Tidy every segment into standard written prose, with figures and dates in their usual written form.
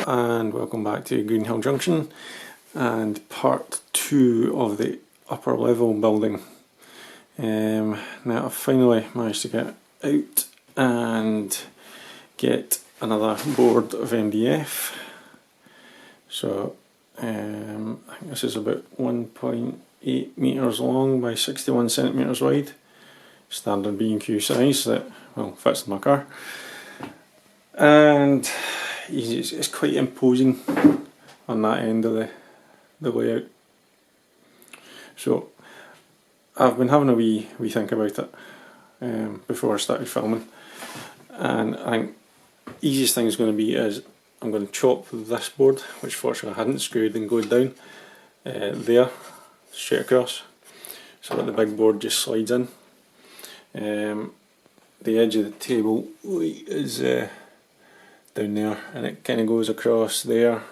Hello and welcome back to Greenhill Junction and part 2 of the upper level building. Now I've finally managed to get out and get another board of MDF. So I think this is about 1.8 metres long by 61 centimetres wide, standard B&Q size that fits in my car. And it's quite imposing on that end of the layout. So I've been having a wee think about it before I started filming, and I think the easiest thing is going to be is I'm going to chop this board, which fortunately I hadn't screwed, and go down there straight across so that the big board just slides in. The edge of the table is down there, and it kind of goes across there,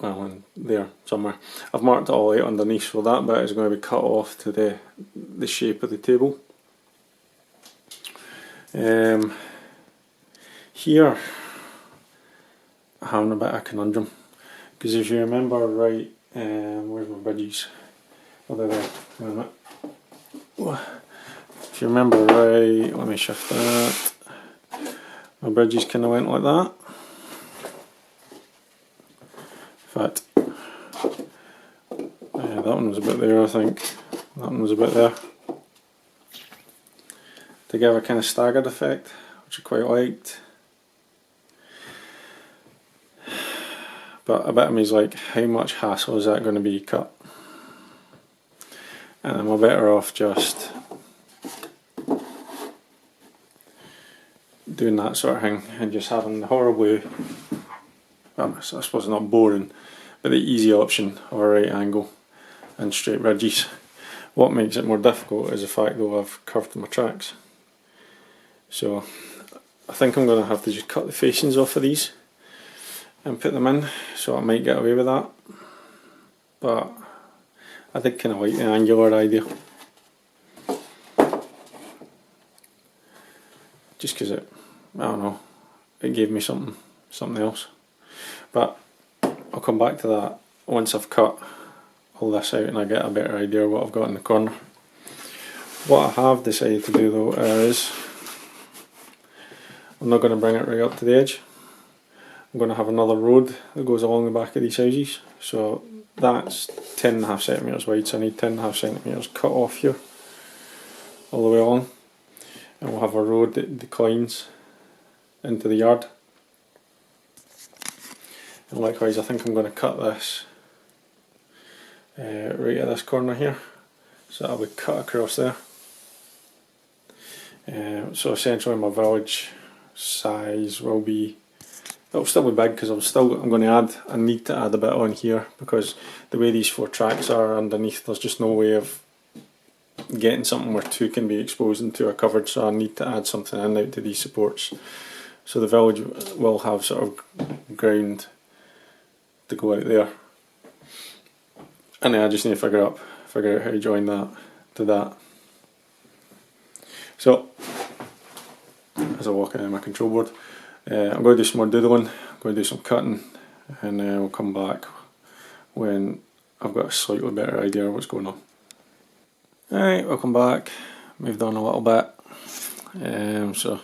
well, and there somewhere. I've marked it all out underneath, so that bit is going to be cut off to the shape of the table. Here I'm having a bit of a conundrum, because if you remember right, where's my bridges? Oh, they're there. Wait a minute. If you remember right, let me shift that. My bridges kind of went like that. In fact, that one was a bit there, I think. That one was a bit there. To give a kind of staggered effect, which I quite liked. But a bit of me is like, how much hassle is that going to be cut? And I'm better off just doing that sort of thing and just having the horribly, well, I suppose not boring, but the easy option of a right angle and straight ridges. What makes it more difficult is the fact that I've curved my tracks. So I think I'm going to have to just cut the facings off of these and put them in, so I might get away with that. But I did kind of like the angular idea, just because it, I don't know, it gave me something else. But I'll come back to that once I've cut all this out and I get a better idea of what I've got in the corner. What I have decided to do though is, I'm not going to bring it right up to the edge. I'm going to have another road that goes along the back of these houses. So that's 10.5 centimetres wide, so I need 10.5 centimetres cut off here all the way along, and we'll have a road that declines into the yard. And likewise, I think I'm going to cut this right at this corner here, so that'll be cut across there. So essentially my village size will be, it'll still be big because I'm going to I need to add a bit on here, because the way these 4 tracks are underneath, there's just no way of getting something where 2 can be exposed and 2 are covered, so I need to add something in out to these supports. So the village will have sort of ground to go out there, and then I just need to figure out how to join that to that. So as I walk into my control board, I'm going to do some more doodling, I'm going to do some cutting, and we'll come back when I've got a slightly better idea of what's going on. Alright, welcome back. Moved on a little bit, so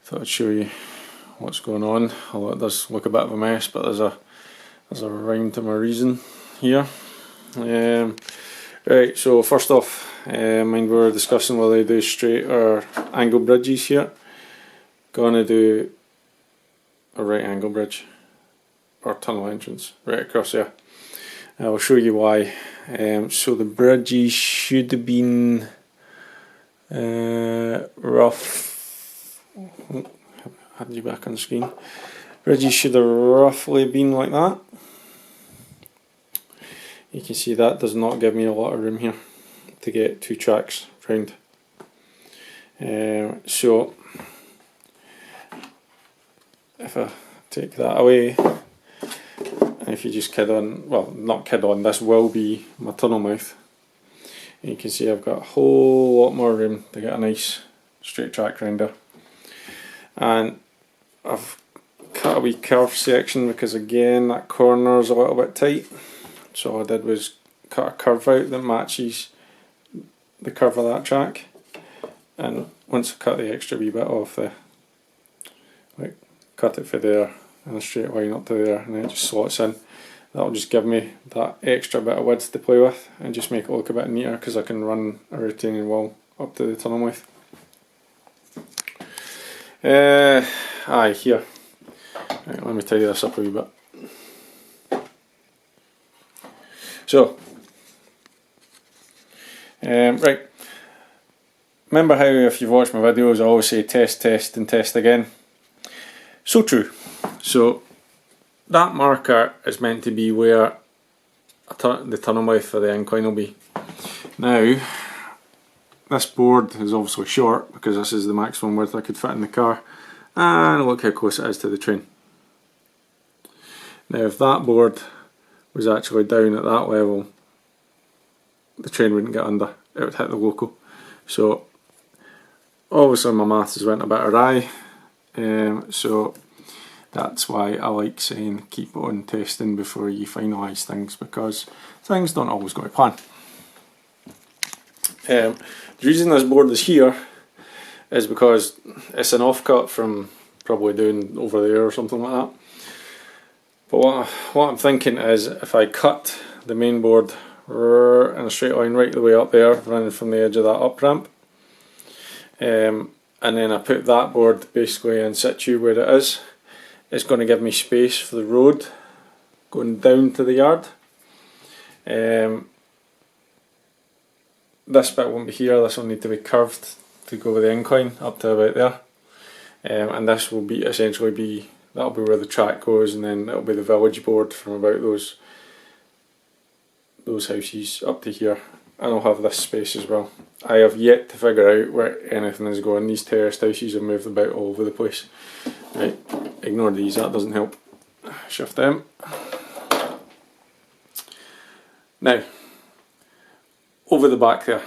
thought I'd show you what's going on, although it does look a bit of a mess, but there's a rhyme to my reason here. Right, so first off, mind we were discussing whether I do straight or angle bridges here. Gonna do a right angle bridge or tunnel entrance right across there. I'll show you why. So the bridges should have been rough. Had you back on the screen. Bridges should have roughly been like that. You can see that does not give me a lot of room here to get 2 tracks round. So if I take that away, and if you just kid on, well, not kid on, this will be my tunnel mouth, and you can see I've got a whole lot more room to get a nice straight track round there. And I've cut a wee curve section because again that corner's a little bit tight. So all I did was cut a curve out that matches the curve of that track, and once I cut the extra wee bit off cut it for there in a straight line up to there, and then it just slots in. That'll just give me that extra bit of width to play with and just make it look a bit neater because I can run a retaining wall up to the tunnel width. Aye, here. Right, let me tidy this up a wee bit. So, right. Remember how if you've watched my videos I always say test, test and test again? So true. So that marker is meant to be where the tunnel width for the incline will be. Now, this board is obviously short because this is the maximum width I could fit in the car, and look how close it is to the train. Now if that board was actually down at that level, the train wouldn't get under, it would hit the loco. So obviously my maths has went a bit awry, so that's why I like saying keep on testing before you finalise things, because things don't always go to plan. The reason this board is here is because it's an offcut from probably doing over there or something like that. But what I'm thinking is if I cut the main board in a straight line right the way up there, running from the edge of that up ramp, and then I put that board basically in situ where it is, it's going to give me space for the road going down to the yard. This bit won't be here, this will need to be curved to go with the incline up to about there, and this will be essentially be, that'll be where the track goes, and then it'll be the village board from about those houses up to here, and I'll have this space as well. I have yet to figure out where anything is going. These terraced houses have moved about all over the place. Right, ignore these, that doesn't help. Shift them. Now, over the back there,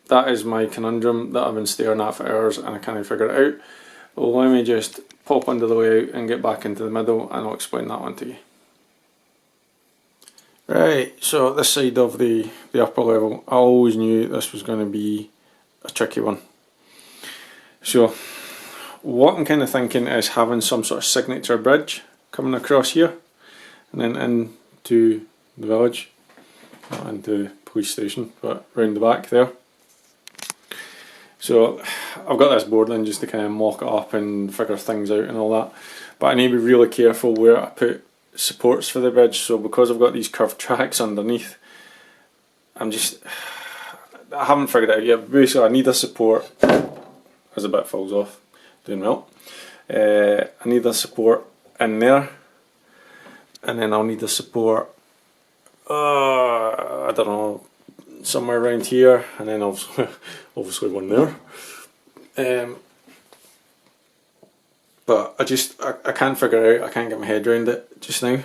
that is my conundrum that I've been staring at for hours and I can't figure it out. Well, let me just pop under the layout and get back into the middle and I'll explain that one to you. Right, so this side of the upper level, I always knew this was going to be a tricky one. So what I'm kind of thinking is having some sort of signature bridge coming across here and then into the village, not into the police station, but round the back there. So I've got this board in just to kind of mock it up and figure things out and all that, but I need to be really careful where I put supports for the bridge. So because I've got these curved tracks underneath, I haven't figured it out yet. Basically I need a support, as a bit falls off, doing well. I need a support in there, and then I'll need a support I don't know, somewhere around here, and then obviously one there. But I can't figure it out, I can't get my head around it just now.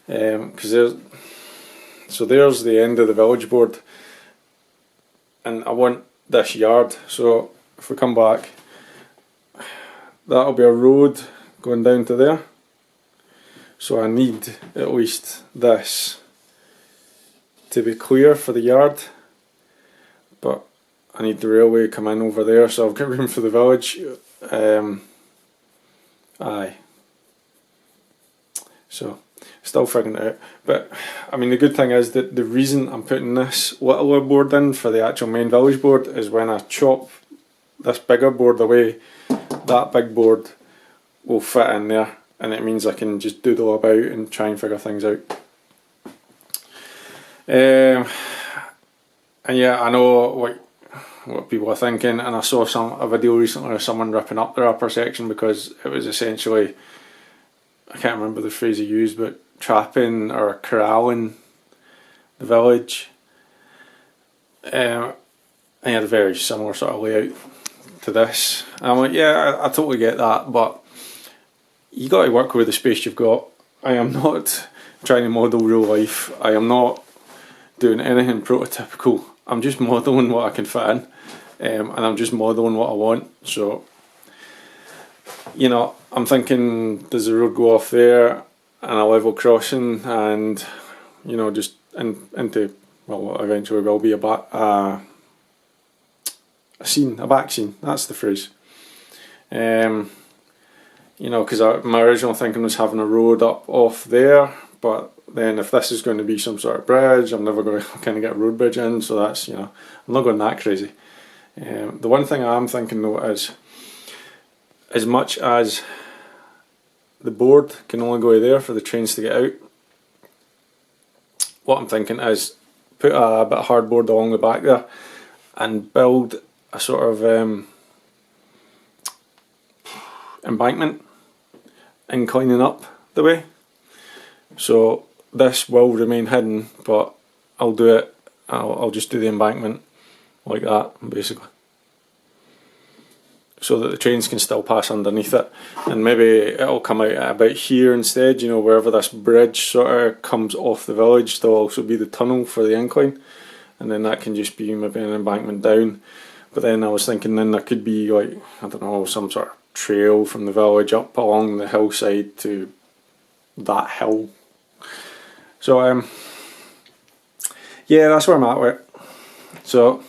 Because there's the end of the village board, and I want this yard. So if we come back, that'll be a road going down to there. So I need at least this to be clear for the yard, but I need the railway to come in over there, so I've got room for the village. Aye. So, still figuring it out. But, I mean, the good thing is that the reason I'm putting this littler board in for the actual main village board is when I chop this bigger board away, that big board will fit in there, and it means I can just doodle about and try and figure things out. And yeah, I know what people are thinking, and I saw a video recently of someone ripping up their upper section because it was essentially, I can't remember the phrase he used, but trapping or corralling the village. And he had a very similar sort of layout to this. And I'm like, yeah, I totally get that, but you got to work with the space you've got. I am not trying to model real life. I am not doing anything prototypical. I'm just modelling what I can fit in, and I'm just modelling what I want. So you know, I'm thinking, does the road go off there and a level crossing, and you know, just into, well, what eventually will be a scene, a back scene. That's the phrase. You know, because my original thinking was having a road up off there, but then if this is going to be some sort of bridge, I'm never going to kind of get a road bridge in, so that's, you know, I'm not going that crazy. The one thing I'm thinking though is, as much as the board can only go there for the trains to get out, what I'm thinking is put a bit of hardboard along the back there and build a sort of embankment inclining up the way. So this will remain hidden, but I'll do it, I'll just do the embankment like that basically, so that the trains can still pass underneath it, and maybe it'll come out at about here instead, you know, wherever this bridge sort of comes off the village, there'll also be the tunnel for the incline, and then that can just be maybe an embankment down. But then I was thinking then there could be, like, I don't know, some sort of trail from the village up along the hillside to that hill. So yeah, that's where I'm at with it. So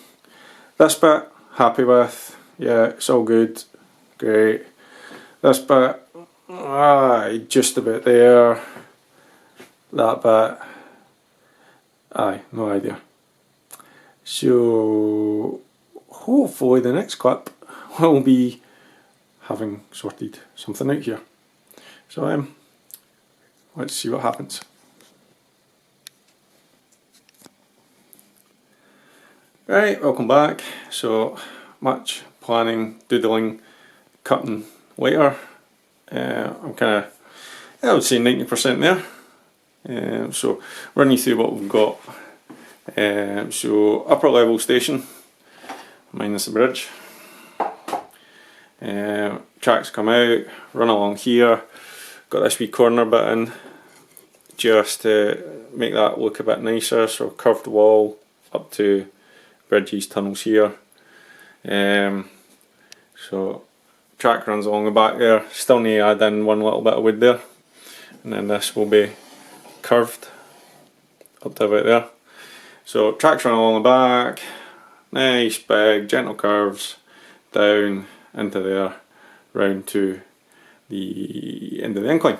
this bit, happy with. Yeah, it's all good, great. This bit, just about there. That bit, no idea. So hopefully the next clip will be having sorted something out here. So let's see what happens. Right, welcome back. So much planning, doodling, cutting later. I'm kind of, I would say 90% there. So run you through what we've got. So upper level station, minus the bridge. Tracks come out, run along here. Got this wee corner bit in, just to make that look a bit nicer. So curved wall up to bridges, tunnels here. So track runs along the back there. Still need to add in one little bit of wood there, and then this will be curved up to about there. So tracks run along the back, nice big gentle curves down into there, round to the end of the incline.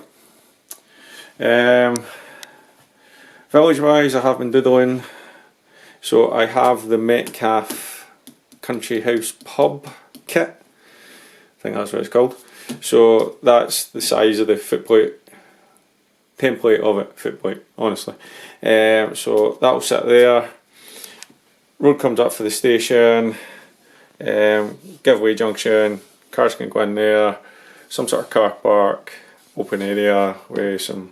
Village wise, I have been doodling. So I have the Metcalfe Country House Pub kit, I think that's what it's called. So that's the size of the footplate, template of it, footplate, honestly. So that'll sit there. Road comes up for the station, giveaway junction, cars can go in there, some sort of car park, open area with some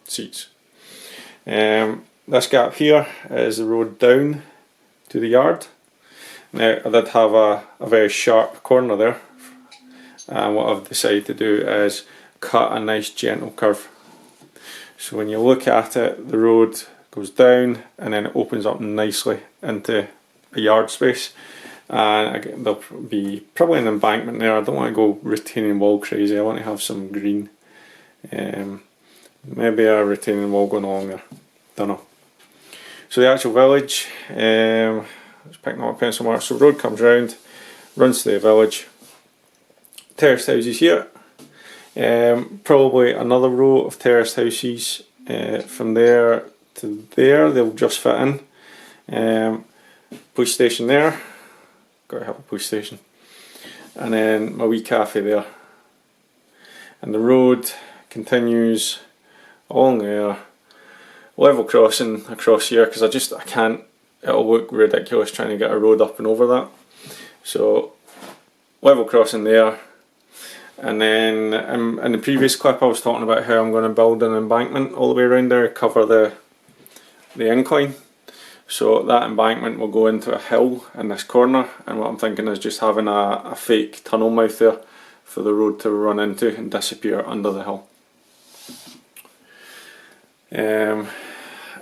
seats. This gap here is the road down to the yard. Now I did have a very sharp corner there, and what I've decided to do is cut a nice gentle curve. So when you look at it, the road goes down and then it opens up nicely into a yard space, and again, there'll be probably an embankment there. I don't want to go retaining wall crazy, I want to have some green. Maybe a retaining wall going along there, don't know. So the actual village, let's pick up a pencil mark. So road comes round, runs to the village, terraced houses here, probably another row of terraced houses from there to there, they'll just fit in. Police station there, got to have a police station, and then my wee cafe there, and the road continues along there, level crossing across here, because I can't, it'll look ridiculous trying to get a road up and over that. So level crossing there, and then in the previous clip I was talking about how I'm going to build an embankment all the way around there to cover the incline. So that embankment will go into a hill in this corner, and what I'm thinking is just having a fake tunnel mouth there for the road to run into and disappear under the hill.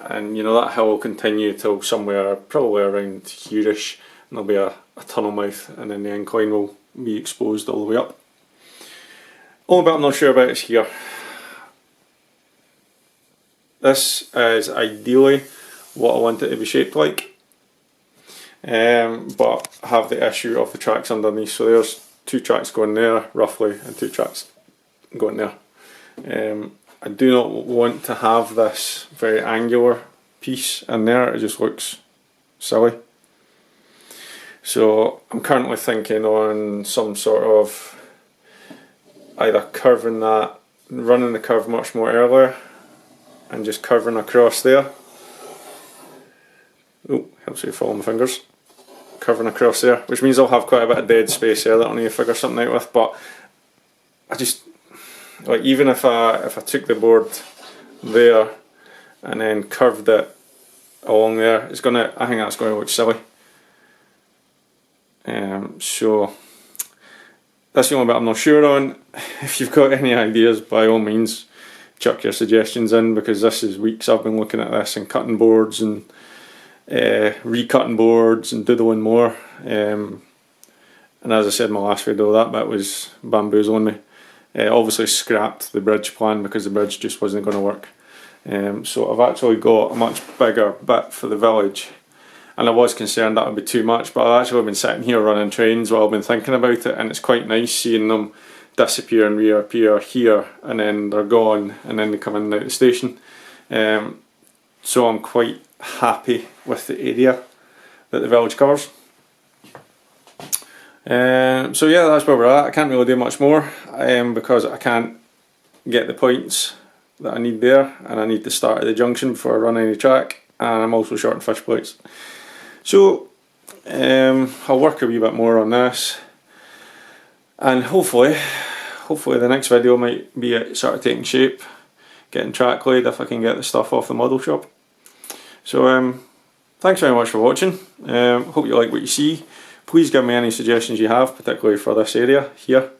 And you know, that hill will continue till somewhere probably around here-ish, and there'll be a tunnel mouth, and then the incline will be exposed all the way up. Only bit I'm not sure about is here. This is ideally what I want it to be shaped like, but I have the issue of the tracks underneath. So there's 2 tracks going there roughly and 2 tracks going there. I do not want to have this very angular piece in there, it just looks silly. So I'm currently thinking on some sort of either curving that, running the curve much more earlier and just curving across there. Oh, helps you follow my fingers. Curving across there, which means I'll have quite a bit of dead space there that I'll need to figure something out with. But I just, like, even if I took the board there and then curved it along there, I think that's going to look silly. So that's the only bit I'm not sure on. If you've got any ideas, by all means chuck your suggestions in, because this is weeks I've been looking at this and cutting boards and recutting boards and doodling more. And as I said in my last video, that bit was bamboozling me. Obviously scrapped the bridge plan because the bridge just wasn't going to work. So I've actually got a much bigger bit for the village, and I was concerned that would be too much, but I've actually been sitting here running trains while I've been thinking about it, and it's quite nice seeing them disappear and reappear here, and then they're gone, and then they come in and out the station. So I'm quite happy with the area that the village covers. So yeah, that's where we're at. I can't really do much more because I can't get the points that I need there, and I need to start at the junction before I run any track, and I'm also short on fish plates. So I'll work a wee bit more on this, and hopefully the next video might be it sort of taking shape, getting track laid if I can get the stuff off the model shop. So thanks very much for watching. Hope you like what you see. Please give me any suggestions you have, particularly for this area here.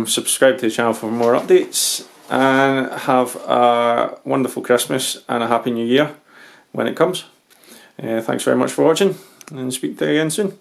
Subscribe to the channel for more updates, and have a wonderful Christmas and a happy new year when it comes. Thanks very much for watching, and speak to you again soon.